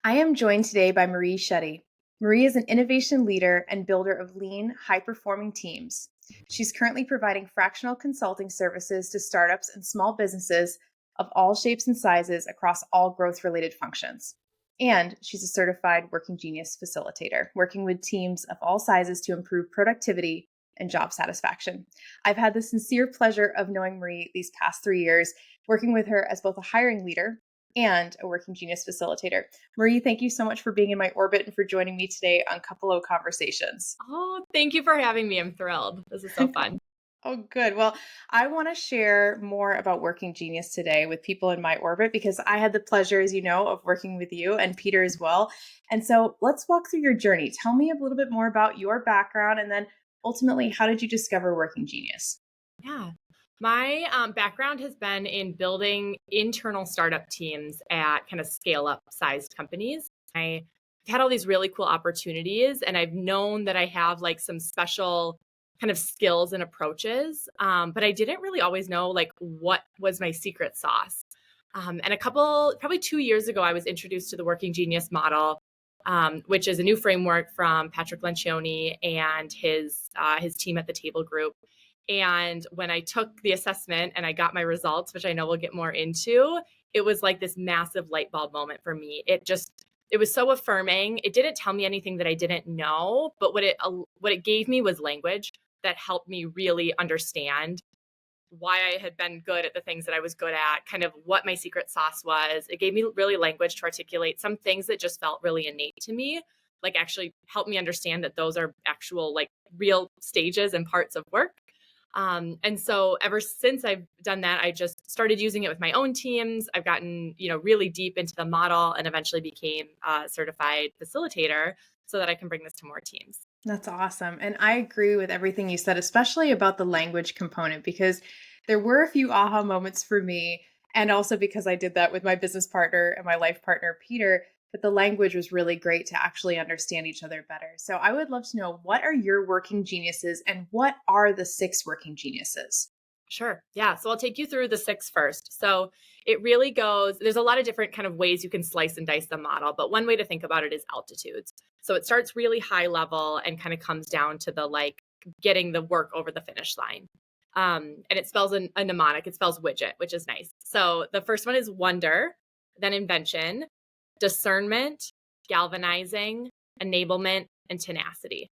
I am joined today by Marie Schutte. Marie is an innovation leader and builder of lean, high performing teams. She's currently providing fractional consulting services to startups and small businesses of all shapes and sizes across all growth related functions. And she's a certified working genius facilitator, working with teams of all sizes to improve productivity and job satisfaction. I've had the sincere pleasure of knowing Marie these past 3 years, working with her as both a hiring leader and a working genius facilitator. Marie, thank you so much for being in my orbit and for joining me today on Cupalo Conversations. Oh, thank you for having me. I'm thrilled. This is so fun. Oh, good. Well, I want to share more about Working Genius today with people in my orbit because I had the pleasure, as you know, of working with you and Peter as well. And so let's walk through your journey. Tell me a little bit more about your background and then ultimately, how did you discover Working Genius? Yeah. My background has been in building internal startup teams at kind of scale up sized companies. I've had all these really cool opportunities, and I've known that I have like some special kind of skills and approaches, but I didn't really always know like what was my secret sauce. And probably 2 years ago, I was introduced to the Working Genius model, which is a new framework from Patrick Lencioni and his team at the Table Group. And when I took the assessment and I got my results, which I know we'll get more into, it was like this massive light bulb moment for me. It was so affirming. It didn't tell me anything that I didn't know, but what it gave me was language that helped me really understand why I had been good at the things that I was good at, kind of what my secret sauce was. It gave me really language to articulate some things that just felt really innate to me, like actually helped me understand that those are actual, like real stages and parts of work. And so ever since I've done that, I just started using it with my own teams. I've gotten, really deep into the model and eventually became a certified facilitator so that I can bring this to more teams. That's awesome. And I agree with everything you said, especially about the language component, because there were a few aha moments for me. And also because I did that with my business partner and my life partner, Peter, that the language was really great to actually understand each other better. So I would love to know, what are your working geniuses and what are the 6 working geniuses? Sure. Yeah. So I'll take you through the six first. So it really goes, there's a lot of different kind of ways you can slice and dice the model, but one way to think about it is altitudes. So it starts really high level and kind of comes down to the like getting the work over the finish line. And it spells a mnemonic, it spells widget, which is nice. So the first one is wonder, then invention, discernment, galvanizing, enablement, and tenacity.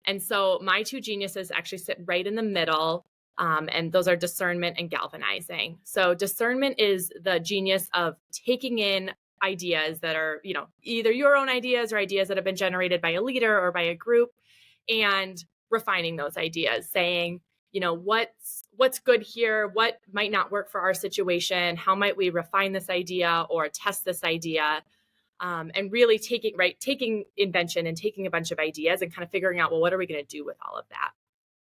And so my two geniuses actually sit right in the middle. And those are discernment and galvanizing. So discernment is the genius of taking in ideas that are, either your own ideas or ideas that have been generated by a leader or by a group, and refining those ideas, saying, what's good here, what might not work for our situation, how might we refine this idea or test this idea, and really taking invention and taking a bunch of ideas and kind of figuring out, well, what are we going to do with all of that?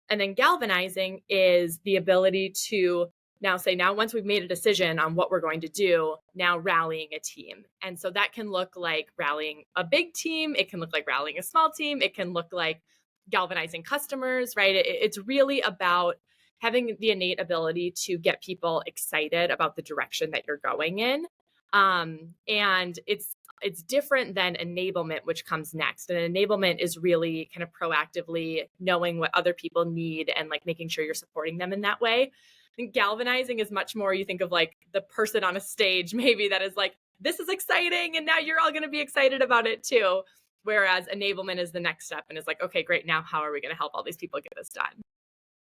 And then galvanizing is the ability to now once we've made a decision on what we're going to do, now rallying a team. And so that can look like rallying a big team. It can look like rallying a small team. It can look like galvanizing customers, right? It's really about having the innate ability to get people excited about the direction that you're going in. And it's different than enablement, which comes next. And enablement is really kind of proactively knowing what other people need and like making sure you're supporting them in that way. I think galvanizing is much more, you think of like the person on a stage, maybe, that is like, this is exciting, and now you're all going to be excited about it too. Whereas enablement is the next step and is like, okay, great. Now, how are we going to help all these people get this done?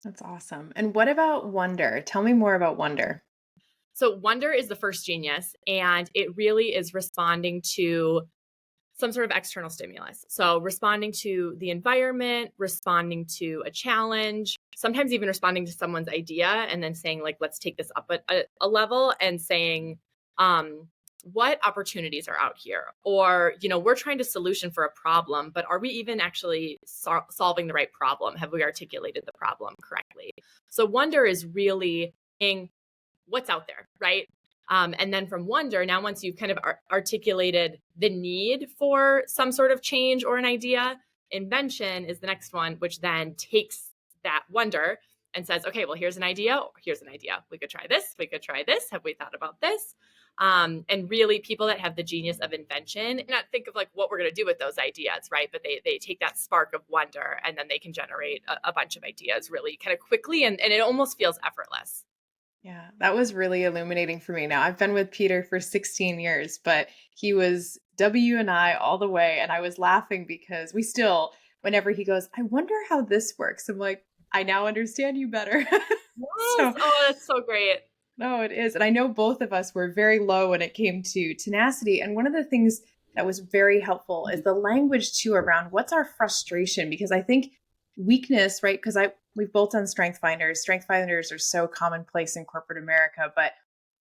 That's awesome. And what about wonder? Tell me more about wonder. So wonder is the first genius, and it really is responding to some sort of external stimulus. So responding to the environment, responding to a challenge, sometimes even responding to someone's idea and then saying like, let's take this up a level and saying, what opportunities are out here? Or, we're trying to solution for a problem, but are we even actually solving the right problem? Have we articulated the problem correctly? So wonder is really saying what's out there, right? And then from wonder, now once you've kind of articulated the need for some sort of change or an idea, invention is the next one, which then takes that wonder and says, okay, well, here's an idea. We could try this. We could try this. Have we thought about this? And really people that have the genius of invention, not think of like what we're going to do with those ideas, right? But they take that spark of wonder and then they can generate a bunch of ideas really kind of quickly. And it almost feels effortless. Yeah, that was really illuminating for me. Now, I've been with Peter for 16 years, but he was W and I all the way. And I was laughing because we still, whenever he goes, I wonder how this works, I'm like, I now understand you better. Yes. So, Oh, that's so great. no, it is. And I know both of us were very low when it came to tenacity. And one of the things that was very helpful is the language too around what's our frustration, because I think weakness, right? Because we've both done strength finders. Strength finders are so commonplace in corporate America, but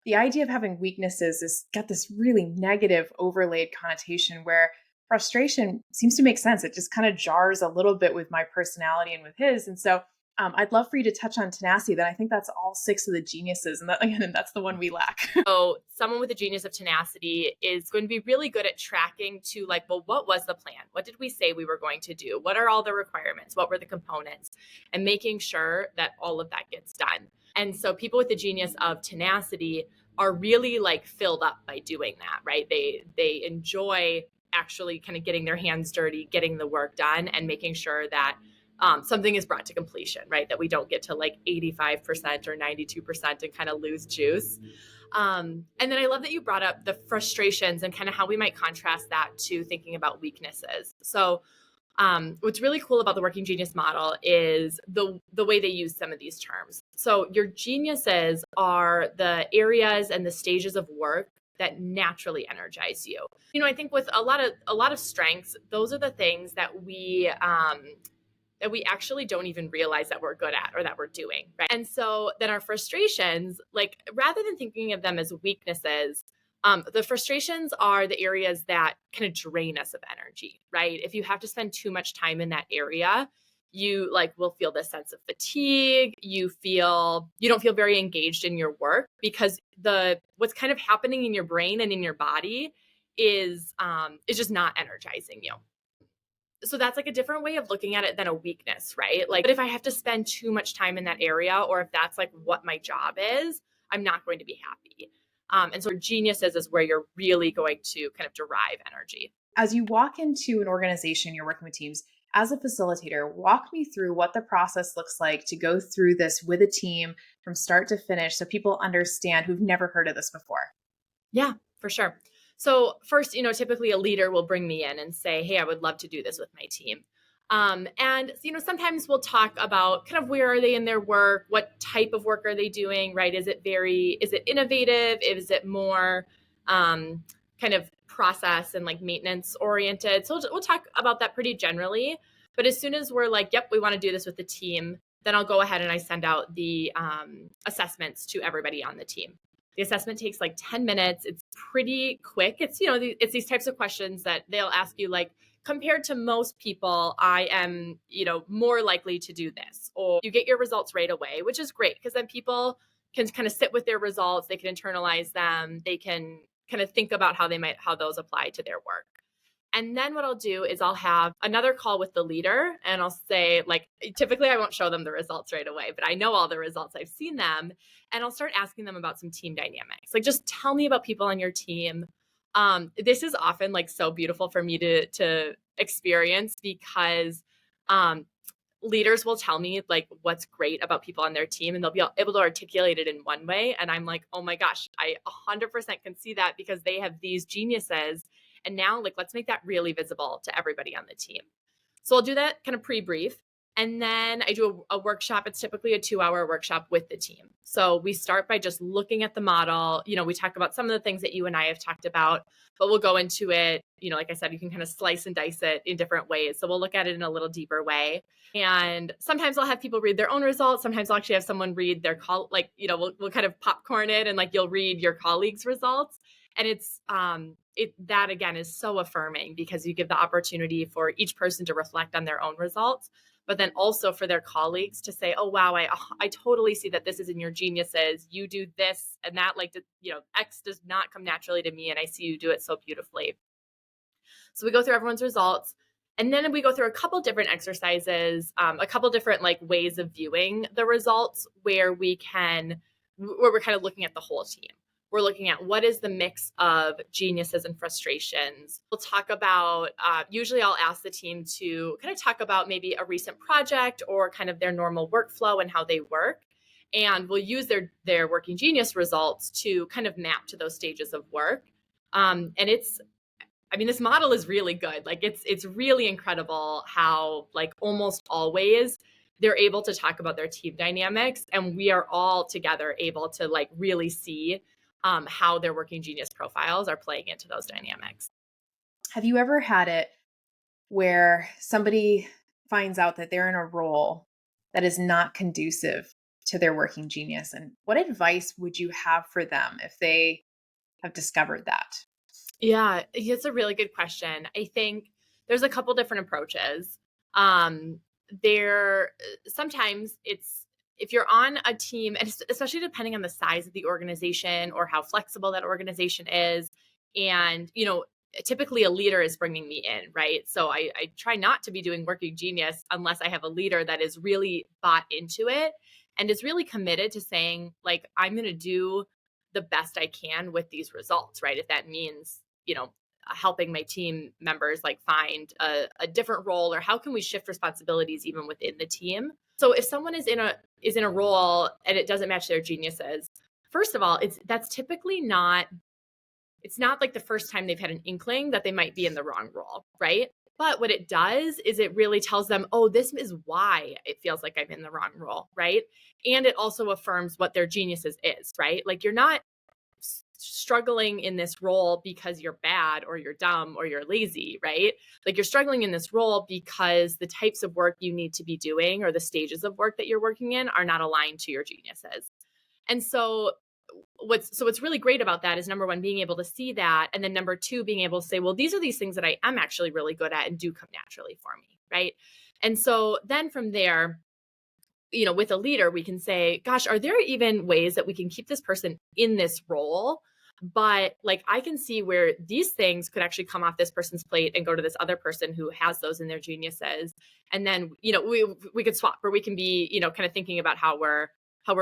the idea of having weaknesses is got this really negative overlaid connotation where frustration seems to make sense. It just kind of jars a little bit with my personality and with his. And so I'd love for you to touch on tenacity. That I think that's all six of the geniuses, and that again, that's the one we lack. So someone with a genius of tenacity is going to be really good at tracking to like, well, what was the plan? What did we say we were going to do? What are all the requirements? What were the components? And making sure that all of that gets done. And so people with the genius of tenacity are really like filled up by doing that, right? They enjoy actually kind of getting their hands dirty, getting the work done, and making sure that something is brought to completion, right? That we don't get to like 85% or 92% and kind of lose juice. And then I love that you brought up the frustrations and kind of how we might contrast that to thinking about weaknesses. So what's really cool about the working genius model is the way they use some of these terms. So your geniuses are the areas and the stages of work that naturally energize you. You know, I think with a lot of strengths, those are the things that we actually don't even realize that we're good at or that we're doing, right? And so then our frustrations, like rather than thinking of them as weaknesses, the frustrations are the areas that kind of drain us of energy, right? If you have to spend too much time in that area, you like will feel this sense of fatigue. You don't feel very engaged in your work because the what's kind of happening in your brain and in your body is just not energizing you. So that's like a different way of looking at it than a weakness, right? Like, but if I have to spend too much time in that area, or if that's like what my job is, I'm not going to be happy. And so geniuses is where you're really going to kind of derive energy. As you walk into an organization, you're working with teams. As a facilitator, walk me through what the process looks like to go through this with a team from start to finish so people understand who've never heard of this before. Yeah, for sure. So first, typically a leader will bring me in and say, "Hey, I would love to do this with my team." And sometimes we'll talk about kind of where are they in their work, what type of work are they doing, right? Is it innovative? Is it more kind of process and like maintenance oriented? So we'll talk about that pretty generally. But as soon as we're like, "Yep, we want to do this with the team," then I'll go ahead and I send out the assessments to everybody on the team. The assessment takes like 10 minutes. It's pretty quick. It's these types of questions that they'll ask you like, compared to most people, I am, more likely to do this. Or you get your results right away, which is great because then people can kind of sit with their results. They can internalize them. They can kind of think about how those apply to their work. And then what I'll do is I'll have another call with the leader and I'll say, like, typically I won't show them the results right away, but I know all the results. I've seen them. And I'll start asking them about some team dynamics. Like, just tell me about people on your team. This is often like so beautiful for me to experience because leaders will tell me like what's great about people on their team and they'll be able to articulate it in one way. And I'm like, oh my gosh, I 100% can see that because they have these geniuses. And now, like, let's make that really visible to everybody on the team. So I'll do that kind of pre-brief. And then I do a workshop. It's typically a 2-hour workshop with the team. So we start by just looking at the model. We talk about some of the things that you and I have talked about, but we'll go into it. Like I said, you can kind of slice and dice it in different ways. So we'll look at it in a little deeper way. And sometimes I'll have people read their own results. Sometimes I'll actually have someone read their we'll kind of popcorn it and like you'll read your colleagues' results. And it's that again is so affirming because you give the opportunity for each person to reflect on their own results, but then also for their colleagues to say, "Oh wow, I totally see that this is in your geniuses. You do this and that, like X does not come naturally to me, and I see you do it so beautifully." So we go through everyone's results, and then we go through a couple different exercises, a couple different like ways of viewing the results where we're kind of looking at the whole team. we're looking at what is the mix of geniuses and frustrations. We'll talk about, usually I'll ask the team to kind of talk about maybe a recent project or kind of their normal workflow and how they work. And we'll use their working genius results to kind of map to those stages of work. And this model is really good. Like it's really incredible how like almost always they're able to talk about their team dynamics, and we are all together able to like really see how their working genius profiles are playing into those dynamics. Have you ever had it where somebody finds out that they're in a role that is not conducive to their working genius? And what advice would you have for them if they have discovered that? Yeah, it's a really good question. I think there's a couple different approaches. Um, there sometimes it's if you're on a team, and especially depending on the size of the organization or how flexible that organization is, and typically a leader is bringing me in, right? So I try not to be doing working genius unless I have a leader that is really bought into it and is really committed to saying, like, I'm going to do the best I can with these results, right? If that means helping my team members like find a different role, or how can we shift responsibilities even within the team. So if someone is in a role and it doesn't match their geniuses, first of all, that's typically not it's not like the first time they've had an inkling that they might be in the wrong role, right? But what it does is it really tells them, oh, this is why it feels like I'm in the wrong role, right? And it also affirms what their geniuses is, right? Like you're not struggling in this role because you're bad or you're dumb or you're lazy, right? Like you're struggling in this role because the types of work you need to be doing or the stages of work that you're working in are not aligned to your geniuses. And so what's really great about that is, number one, being able to see that, and then number two, being able to say, well, these are these things that I am actually really good at and do come naturally for me, right? And so then from there, with a leader, we can say, gosh, are there even ways that we can keep this person in this role? But like, I can see where these things could actually come off this person's plate and go to this other person who has those in their geniuses. And then, we could swap, or we can be, kind of thinking about how we're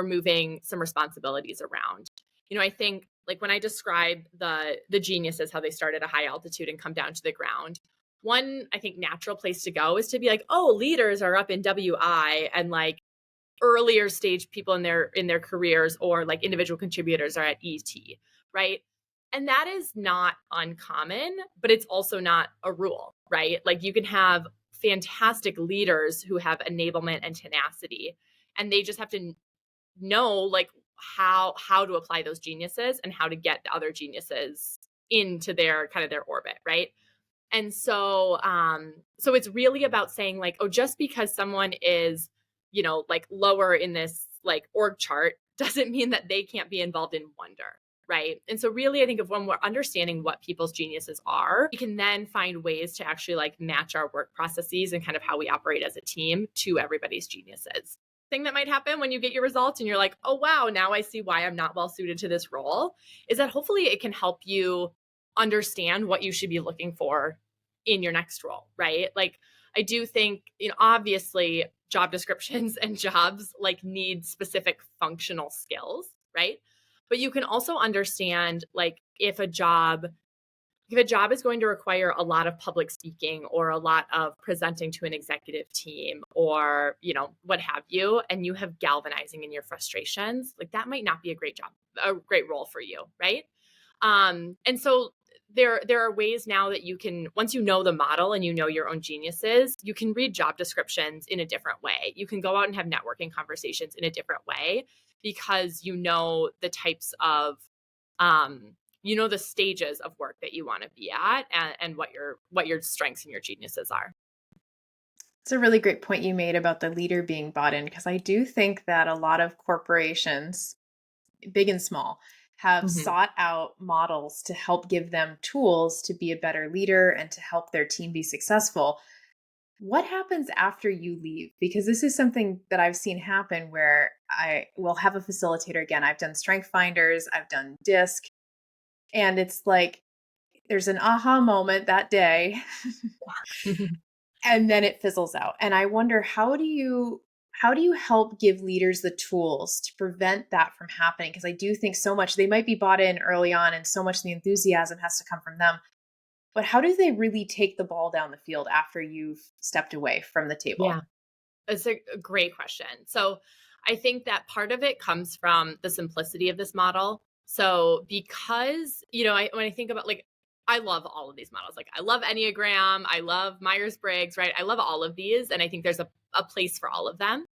moving some responsibilities around. I think like when I describe the geniuses, how they start at a high altitude and come down to the ground, one, I think, natural place to go is to be like, oh, leaders are up in WI, and like earlier stage people in their careers, or like individual contributors are at ET, right? And that is not uncommon, but it's also not a rule, right? Like you can have fantastic leaders who have enablement and tenacity, and they just have to know like how to apply those geniuses and how to get the other geniuses into their kind of their orbit, right? And so it's really about saying like, oh, just because someone is, like lower in this like org chart doesn't mean that they can't be involved in wonder, right? And so really, I think if when we're understanding what people's geniuses are, we can then find ways to actually like match our work processes and kind of how we operate as a team to everybody's geniuses. Thing that might happen when you get your results and you're like, oh, wow, now I see why I'm not well suited to this role, is that hopefully it can help you understand what you should be looking for in your next role, right? Like I do think, obviously job descriptions and jobs like need specific functional skills, right? But you can also understand like if a job is going to require a lot of public speaking or a lot of presenting to an executive team, or, what have you, and you have galvanizing in your frustrations, like that might not be a great role for you, right? And so there are ways now that you can, once you know the model and you know your own geniuses, you can read job descriptions in a different way. You can go out and have networking conversations in a different way, because you know the types of the stages of work that you want to be at, and what your strengths and your geniuses are. It's a really great point you made about the leader being bought in, because I do think that a lot of corporations, big and small, have Mhm. sought out models to help give them tools to be a better leader and to help their team be successful. What happens after you leave? Because this is something that I've seen happen where I will have a facilitator. Again, I've done strength finders, I've done disc, and it's like there's an aha moment that day, and then it fizzles out. And I wonder, how do you How do you help give leaders the tools to prevent that from happening? Because I do think so much they might be bought in early on and so much of the enthusiasm has to come from them. But how do they really take the ball down the field after you've stepped away from the table? Yeah. It's a great question. So I think that part of it comes from the simplicity of this model. So because, when I think about like, I love all of these models. Like I love Enneagram, I love Myers-Briggs, right? I love all of these. And I think there's a place for all of them.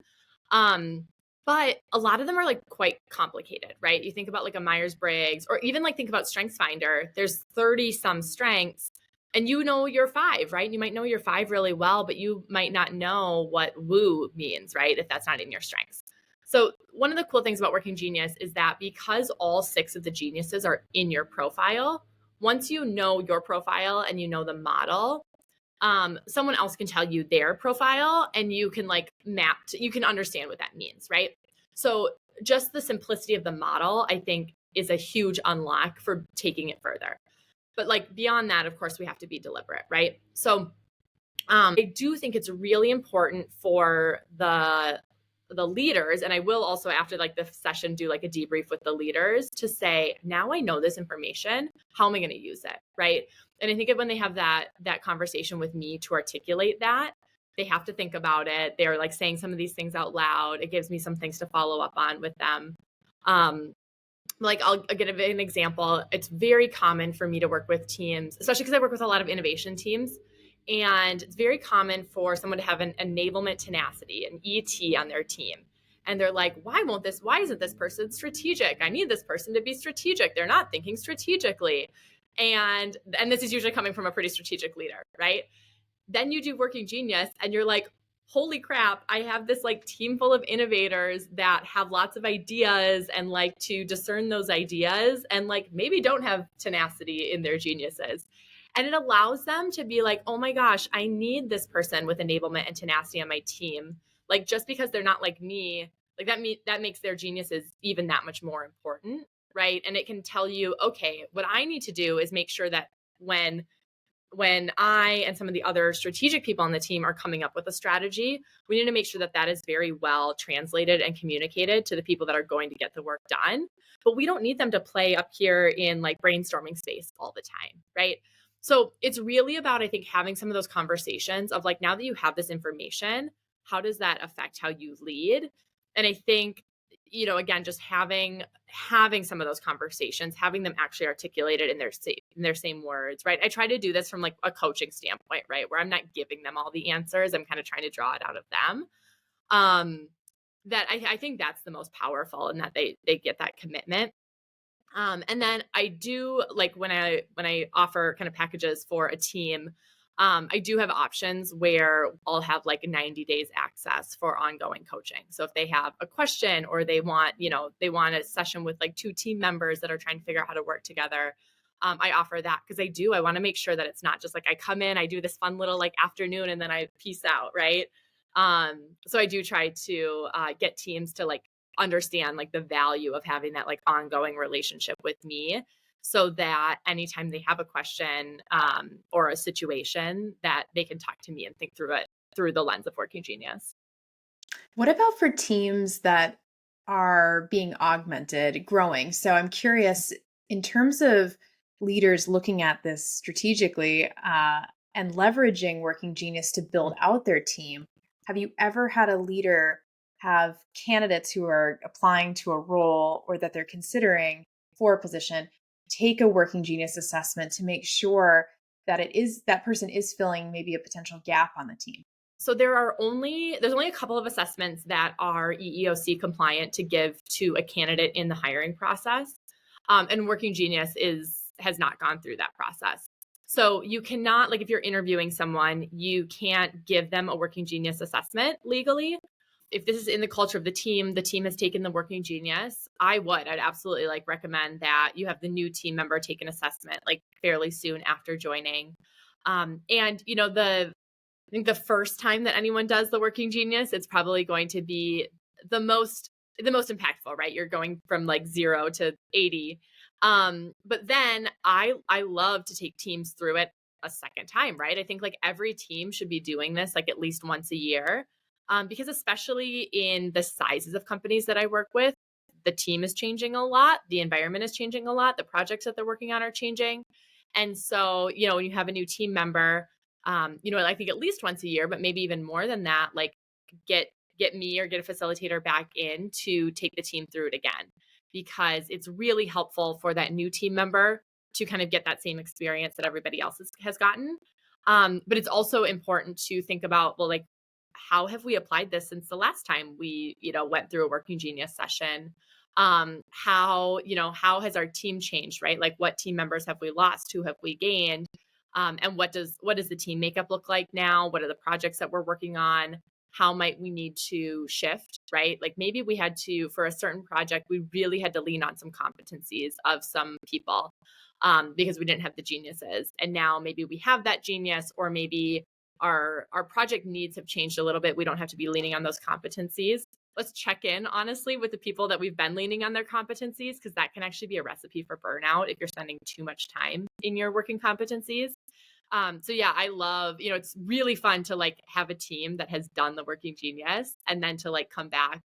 Um, but a lot of them are like quite complicated, right? You think about like a Myers-Briggs, or even like think about StrengthsFinder. There's 30 some strengths, and you know your five, right? You might know your five really well, but you might not know what woo means, right? If that's not in your strengths. So one of the cool things about Working Genius is that because all six of the geniuses are in your profile, once you know your profile and you know the model, someone else can tell you their profile and you can like you can understand what that means, right? So just the simplicity of the model, I think, is a huge unlock for taking it further. But like beyond that, of course, we have to be deliberate, right? So I do think it's really important for the leaders, and I will also after like the session do like a debrief with the leaders to say, now I know this information, how am I going to use it, right? And I think when they have that conversation with me to articulate that, they have to think about it. They're like saying some of these things out loud. It gives me some things to follow up on with them. Um, like I'll give an example. It's very common for me to work with teams, especially because I work with a lot of innovation teams. And it's very common for someone to have an enablement tenacity, an ET on their team. And they're like, why isn't this person strategic? I need this person to be strategic. They're not thinking strategically. And this is usually coming from a pretty strategic leader, right? Then you do Working Genius and you're like, holy crap, I have this like team full of innovators that have lots of ideas and like to discern those ideas and like maybe don't have tenacity in their geniuses. And it allows them to be like, oh my gosh, I need this person with enablement and tenacity on my team. Like just because they're not like me, like that makes their geniuses even that much more important, right? And it can tell you, okay, what I need to do is make sure that when I and some of the other strategic people on the team are coming up with a strategy, we need to make sure that that is very well translated and communicated to the people that are going to get the work done. But we don't need them to play up here in like brainstorming space all the time, right? So it's really about, I think, having some of those conversations of like, now that you have this information, how does that affect how you lead? And I think, again, just having some of those conversations, having them actually articulated in their same words, right? I try to do this from like a coaching standpoint, right? Where I'm not giving them all the answers. I'm kind of trying to draw it out of them. That I think that's the most powerful, and that they get that commitment. And then I do like when I offer kind of packages for a team, I do have options where I'll have like 90 days access for ongoing coaching. So if they have a question or they want a session with like two team members that are trying to figure out how to work together, I offer that because I want to make sure that it's not just like I come in, I do this fun little like afternoon and then I peace out, right? So I do try to get teams to like understand like the value of having that like ongoing relationship with me, so that anytime they have a question or a situation, that they can talk to me and think through it through the lens of Working Genius. What about for teams that are being augmented, growing? So I'm curious, in terms of leaders looking at this strategically and leveraging Working Genius to build out their team, have you ever had a leader have candidates who are applying to a role or that they're considering for a position take a Working Genius assessment to make sure that that person is filling maybe a potential gap on the team? So there's only a couple of assessments that are EEOC compliant to give to a candidate in the hiring process, and Working Genius has not gone through that process. So you cannot, like if you're interviewing someone, you can't give them a Working Genius assessment legally. If this is in the culture of the team has taken the Working Genius, I'd absolutely like recommend that you have the new team member take an assessment like fairly soon after joining. And I think the first time that anyone does the Working Genius, it's probably going to be the most impactful, right? You're going from like 0 to 80. But then I love to take teams through it a second time, right? I think like every team should be doing this like at least once a year. because especially in the sizes of companies that I work with, the team is changing a lot, the environment is changing a lot, the projects that they're working on are changing. And so, when you have a new team member, I think at least once a year, but maybe even more than that, like get get me or get a facilitator back in to take the team through it again, because it's really helpful for that new team member to kind of get that same experience that everybody else has gotten. But it's also important to think about, well, like, how have we applied this since the last time we, went through a working genius session? How has our team changed, right? Like, what team members have we lost? Who have we gained? And what does the team makeup look like now? What are the projects that we're working on? How might we need to shift, right? Like, maybe we had to, for a certain project, we really had to lean on some competencies of some people, because we didn't have the geniuses. And now maybe we have that genius, or maybe our project needs have changed a little bit. We don't have to be leaning on those competencies. Let's check in honestly with the people that we've been leaning on their competencies, because that can actually be a recipe for burnout if you're spending too much time in your working competencies. So yeah, I love, it's really fun to like have a team that has done the working genius, and then to like come back,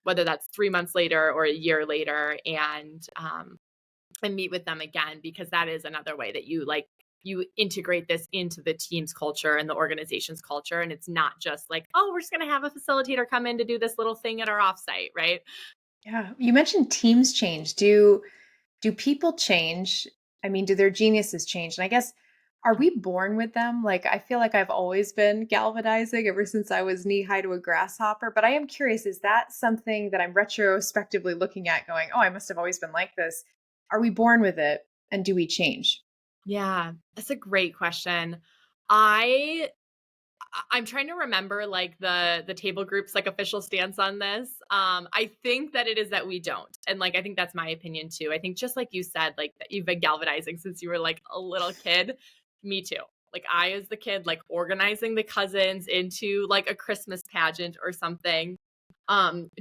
whether that's 3 months later or a year later, and meet with them again, because that is another way that you integrate this into the team's culture and the organization's culture. And it's not just like, oh, we're just going to have a facilitator come in to do this little thing at our offsite, right? Yeah. You mentioned teams change. Do people change? I mean, do their geniuses change? And I guess, are we born with them? Like, I feel like I've always been galvanizing ever since I was knee high to a grasshopper. But I am curious, is that something that I'm retrospectively looking at going, oh, I must have always been like this? Are we born with it? And do we change? Yeah, that's a great question. I I'm trying to remember like the table group's like official stance on this. I think that it is that we don't. And like I think that's my opinion too. I think just like you said, like that you've been galvanizing since you were like a little kid. Me too. Like I as the kid, like organizing the cousins into like a Christmas pageant or something.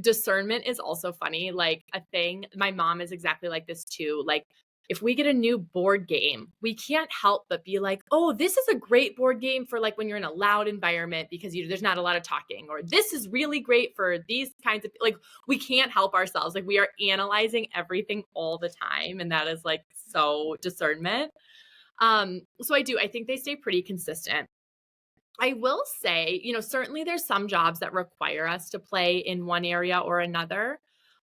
Discernment is also funny. Like a thing. My mom is exactly like this too. Like if we get a new board game, we can't help but be like, oh, this is a great board game for like when you're in a loud environment, because there's not a lot of talking, or this is really great for these kinds of, like, we can't help ourselves. Like we are analyzing everything all the time. And that is like so discernment. So I think they stay pretty consistent. I will say, certainly there's some jobs that require us to play in one area or another.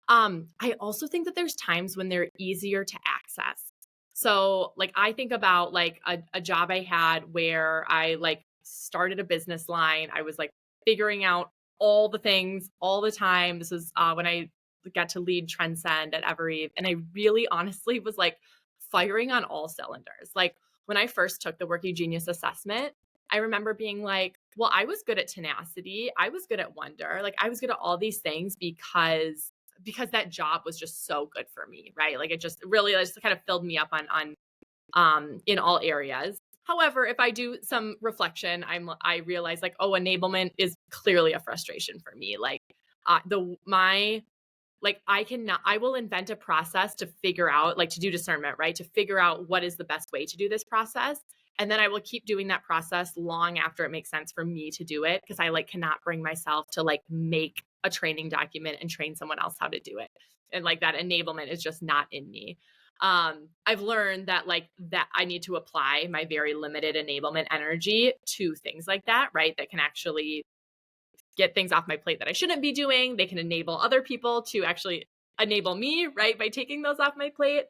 I also think that there's times when they're easier to access. So, like, I think about like a job I had where I like started a business line. I was like figuring out all the things all the time. This was when I got to lead Transcend at Evereve, and I really honestly was like firing on all cylinders. Like when I first took the Working Genius assessment, I remember being like, well, I was good at tenacity. I was good at wonder. Like I was good at all these things because that job was just so good for me, right? Like it just kind of filled me up on in all areas. However, if I do some reflection, I realize like, oh, enablement is clearly a frustration for me. Like the my like I will invent a process to figure out, like to do discernment, right? To figure out what is the best way to do this process. And then I will keep doing that process long after it makes sense for me to do it, because I like cannot bring myself to like make a training document and train someone else how to do it. And like that enablement is just not in me. I've learned that like that I need to apply my very limited enablement energy to things like that, right? That can actually get things off my plate that I shouldn't be doing. They can enable other people to actually enable me, right? By taking those off my plate.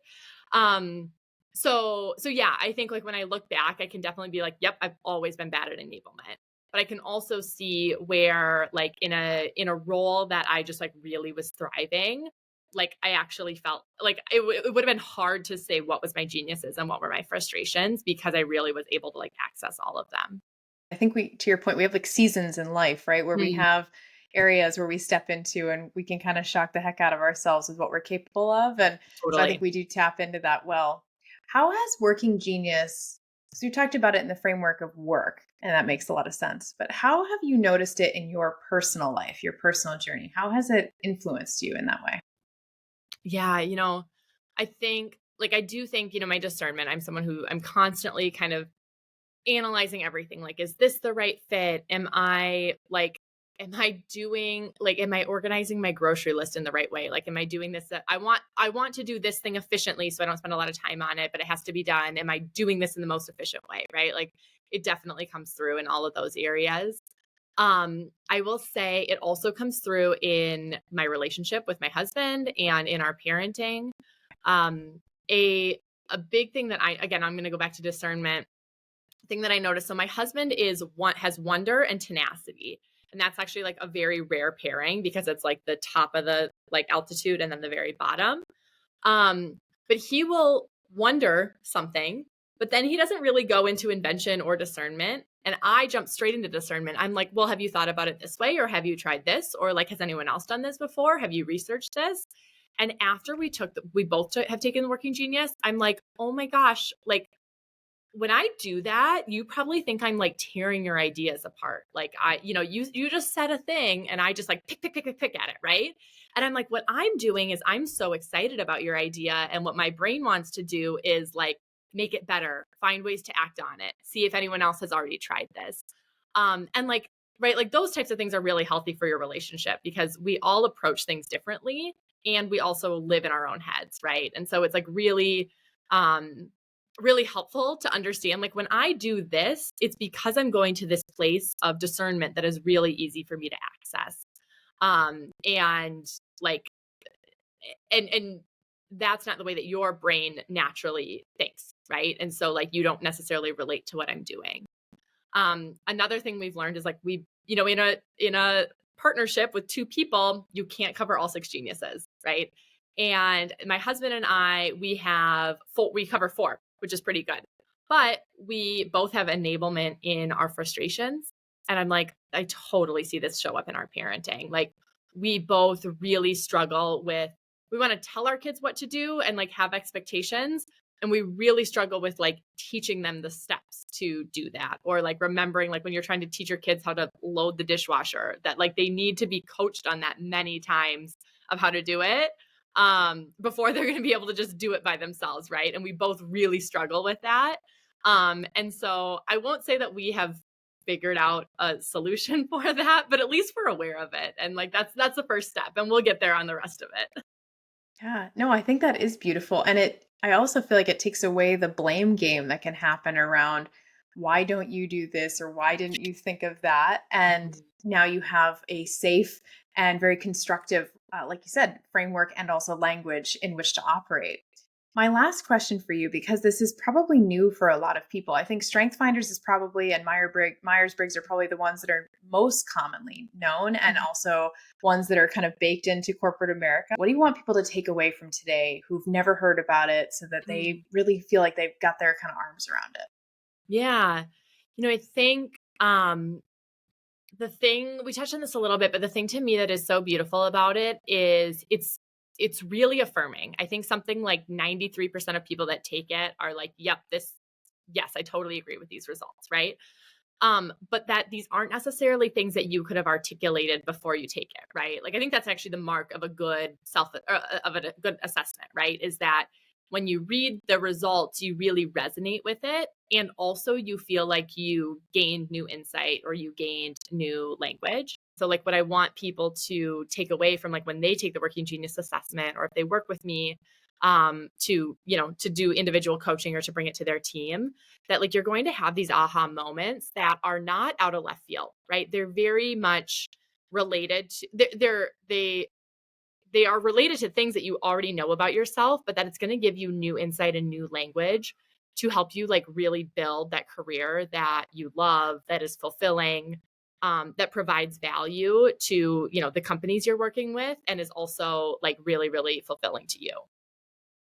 So yeah, I think like when I look back, I can definitely be like, yep, I've always been bad at enablement. But I can also see where like in a role that I just like really was thriving, like I actually felt like it would have been hard to say what was my geniuses and what were my frustrations, because I really was able to like access all of them. I think to your point, we have like seasons in life, right? Where we Mm, have areas where we step into and we can kind of shock the heck out of ourselves with what we're capable of. And so I think totally. we do tap into that well. How has working genius, so you talked about it in the framework of work, and that makes a lot of sense. But how have you noticed it in your personal life, your personal journey? How has it influenced you in that way? Yeah, I think like I do think, my discernment, I'm someone who I'm constantly kind of analyzing everything. Like, is this the right fit? Am I like am I organizing my grocery list in the right way? Like, am I doing this? I want to do this thing efficiently so I don't spend a lot of time on it, but it has to be done. Am I doing this in the most efficient way? Right. Like, it definitely comes through in all of those areas. I will say it also comes through in my relationship with my husband and in our parenting. Um, a a big thing that I'm going to go back to discernment thing that I noticed. So my husband has wonder and tenacity. And that's actually like a very rare pairing because it's like the top of the like altitude and then the very bottom. But he will wonder something, but then he doesn't really go into invention or discernment. And I jump straight into discernment. I'm like, well, have you thought about it this way? Or have you tried this? Or like, has anyone else done this before? Have you researched this? And after we both have taken the Working Genius, I'm like, oh my gosh, like when I do that, you probably think I'm like tearing your ideas apart. Like you just said a thing and I just like pick at it, right? And I'm like, what I'm doing is I'm so excited about your idea. And what my brain wants to do is like make it better, find ways to act on it, see if anyone else has already tried this. And like, right, like those types of things are really healthy for your relationship because we all approach things differently and we also live in our own heads, right? And so it's like um really helpful to understand like when I do this, it's because I'm going to this place of discernment that is really easy for me to access. And like and that's not the way that your brain naturally thinks, right? And so like you don't necessarily relate to what I'm doing. Another thing we've learned is like in a partnership with two people, you can't cover all six geniuses, right? And my husband and I, we cover four, which is pretty good. But we both have enablement in our frustrations. And I'm like, I totally see this show up in our parenting. Like we both really struggle with we want to tell our kids what to do and like have expectations, and we really struggle with like teaching them the steps to do that, or like remembering like when you're trying to teach your kids how to load the dishwasher that like they need to be coached on that many times of how to do it before they're going to be able to just do it by themselves, right? And we both really struggle with that. And so I won't say that we have figured out a solution for that, but at least we're aware of it, and like that's the first step, and we'll get there on the rest of it. Yeah, no, I think that is beautiful. And I also feel like it takes away the blame game that can happen around why don't you do this or why didn't you think of that? And now you have a safe and very constructive, like you said, framework and also language in which to operate. My last question for you, because this is probably new for a lot of people. I think Strength Finders is probably, and Myers Briggs are probably the ones that are most commonly known and Mhm. also ones that are kind of baked into corporate America. What do you want people to take away from today who've never heard about it so that they really feel like they've got their kind of arms around it? Yeah. I think the thing we touched on this a little bit, but the thing to me that is so beautiful about it is it's really affirming. I think something like 93% of people that take it are like, yep, yes, I totally agree with these results, right? But that these aren't necessarily things that you could have articulated before you take it, right? Like I think that's actually the mark of a good of a good assessment, right? Is that when you read the results, you really resonate with it, and also you feel like you gained new insight or you gained new language. So like what I want people to take away from like when they take the Working Genius assessment or if they work with me to do individual coaching or to bring it to their team, that like you're going to have these aha moments that are not out of left field, right? They're very much related to they are related to things that you already know about yourself, but that it's going to give you new insight and new language to help you like really build that career that you love, that is fulfilling, that provides value to the companies you're working with, and is also like really really fulfilling to you.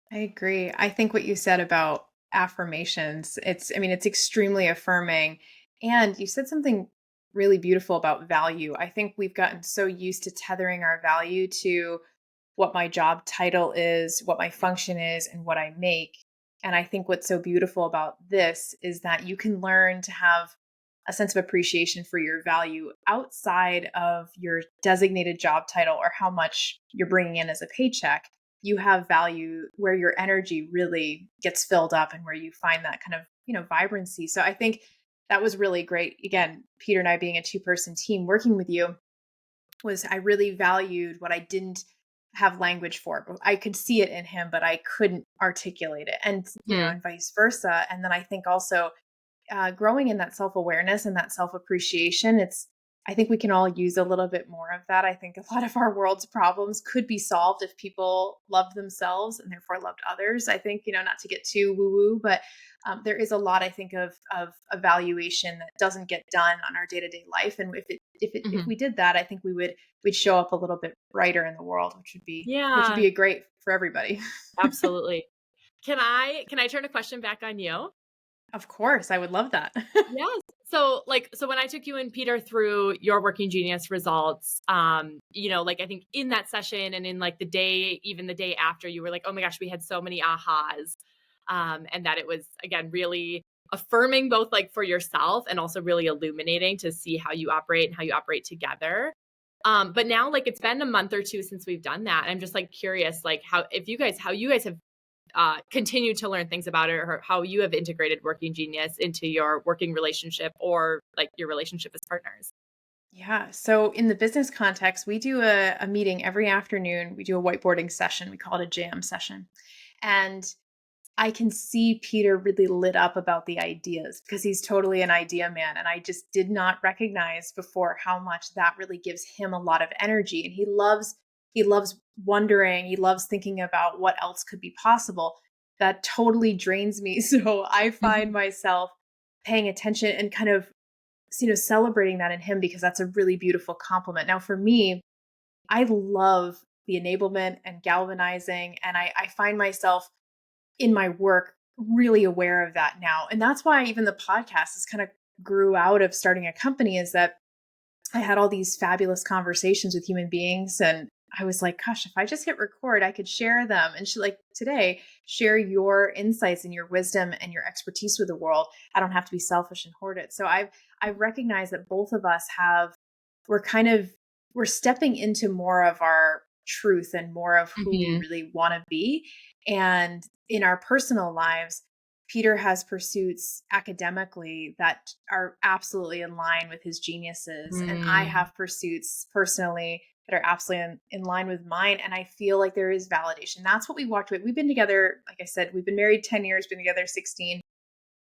I agree. I think what you said about affirmations, I mean, it's extremely affirming. And you said something really beautiful about value. I think we've gotten so used to tethering our value to what my job title is, what my function is, and what I make. And I think what's so beautiful about this is that you can learn to have a sense of appreciation for your value outside of your designated job title or how much you're bringing in as a paycheck. You have value where your energy really gets filled up and where you find that kind of, vibrancy. So I think that was really great. Again, Peter and I being a two-person team working with you, was I really valued what I didn't have language for. I could see it in him, but I couldn't articulate it. And, and Mhm. vice versa. And then I think also growing in that self-awareness and that self-appreciation, I think we can all use a little bit more of that. I think a lot of our world's problems could be solved if people loved themselves and therefore loved others. I think, not to get too woo-woo, but there is a lot, I think, of evaluation that doesn't get done on our day-to-day life. And if Mhm. we did that, I think we'd show up a little bit brighter in the world, which would Yeah, be a great for everybody. absolutely. Can I turn a question back on you? Of course, I would love that. Yes. So when I took you and Peter through your Working Genius results, like I think in that session and in like the day, even the day after, you were like, "Oh my gosh, we had so many ahas," and that it was again really affirming both like for yourself and also really illuminating to see how you operate and how you operate together. But now, like it's been a month or two since we've done that. I'm just like curious, like how you guys have continue to learn things about it or how you have integrated Working Genius into your working relationship or like your relationship as partners. Yeah. So in the business context, we do a meeting every afternoon. We do a whiteboarding session. We call it a jam session. And I can see Peter really lit up about the ideas because he's totally an idea man. And I just did not recognize before how much that really gives him a lot of energy. And he loves wondering, he loves thinking about what else could be possible. That totally drains me. So I find Mhm. myself paying attention and kind of celebrating that in him because that's a really beautiful compliment. Now, for me, I love the enablement and galvanizing, and I find myself in my work really aware of that now. And that's why even the podcast is kind of grew out of starting a company is that I had all these fabulous conversations with human beings and I was like, gosh, if I just hit record, I could share them. And she like today, share your insights and your wisdom and your expertise with the world. I don't have to be selfish and hoard it. So I've recognized that both of us we're kind of we're stepping into more of our truth and more of who we Mhm. really want to be. And in our personal lives, Peter has pursuits academically that are absolutely in line with his geniuses. And I Mm. have pursuits personally that are absolutely in line with mine. And I feel like there is validation. That's what we walked with. We've been together, like I said, we've been married 10 years, been together 16.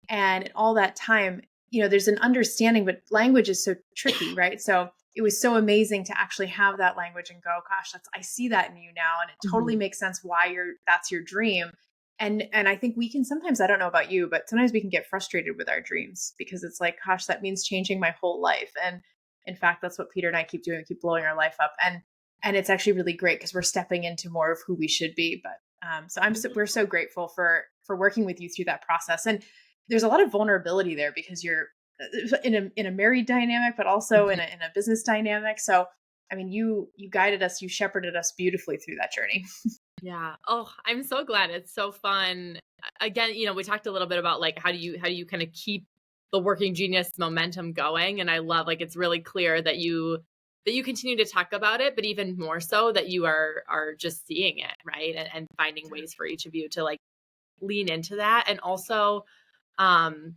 And all that time, there's an understanding, but language is so tricky, right? So it was so amazing to actually have that language and go, gosh, I see that in you now. And it totally Mhm. makes sense why that's your dream. And I think we can sometimes, I don't know about you, but sometimes we can get frustrated with our dreams because it's like, gosh, that means changing my whole life. And in fact, that's what Peter and I keep doing. We keep blowing our life up. And it's actually really great because we're stepping into more of who we should be. But we're so grateful for working with you through that process. And there's a lot of vulnerability there because you're in a married dynamic, but also Mhm. in a business dynamic. So, I mean, you guided us, you shepherded us beautifully through that journey. Yeah. Oh, I'm so glad. It's so fun. Again, we talked a little bit about like how do you kind of keep the Working Genius momentum going, and I love like it's really clear that you continue to talk about it, but even more so that you are just seeing it, right? And finding ways for each of you to like lean into that and um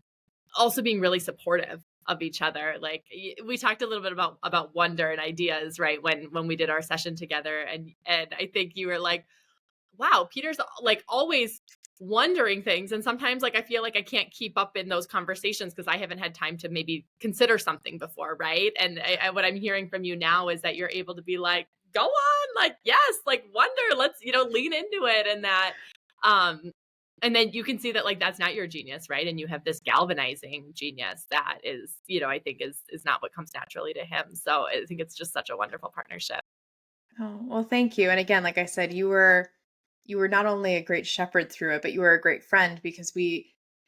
also being really supportive of each other. Like we talked a little bit about wonder and ideas, right? When we did our session together, and I think you were like, wow, Peter's like always wondering things. And sometimes like I feel like I can't keep up in those conversations because I haven't had time to maybe consider something before, right? And what I'm hearing from you now is that you're able to be like, go on, like yes, like wonder, let's lean into it, um and then you can see that like that's not your genius, right? And you have this galvanizing genius that is, I think is not what comes naturally to him. So I think it's just such a wonderful partnership. Oh, well, thank you. And again, like I said, you were not only a great shepherd through it, but you were a great friend because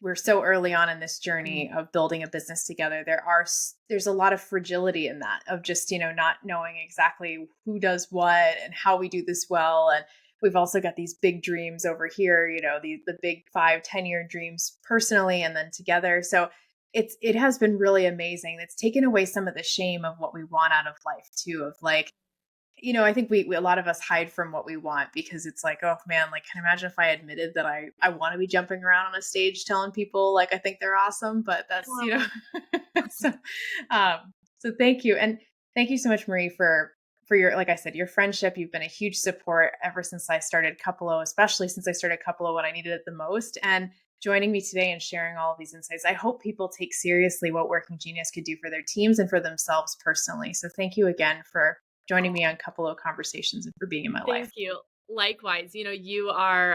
we're so early on in this journey of building a business together. There's a lot of fragility in that of just, not knowing exactly who does what and how we do this well. And we've also got these big dreams over here, the big 5, 10 year dreams personally and then together. So it has been really amazing. It's taken away some of the shame of what we want out of life too, of like, I think we a lot of us hide from what we want because it's like, oh man, like can you imagine if I admitted that I want to be jumping around on a stage telling people like I think they're awesome, but that's, Yeah. so so thank you. And thank you so much, Marie, for your, like I said, your friendship. You've been a huge support ever since I started Cupalo, especially since I started Cupalo when I needed it the most. And joining me today and sharing all of these insights. I hope people take seriously what Working Genius could do for their teams and for themselves personally. So thank you again for joining me on Cupalo Conversations and for being in my life. Thank you. Likewise, you are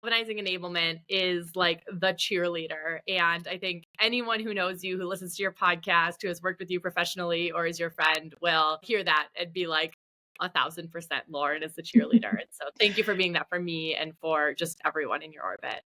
organizing enablement is like the cheerleader. And I think anyone who knows you, who listens to your podcast, who has worked with you professionally or is your friend will hear that and be like, 1,000% Lauren is the cheerleader. And so thank you for being that for me and for just everyone in your orbit.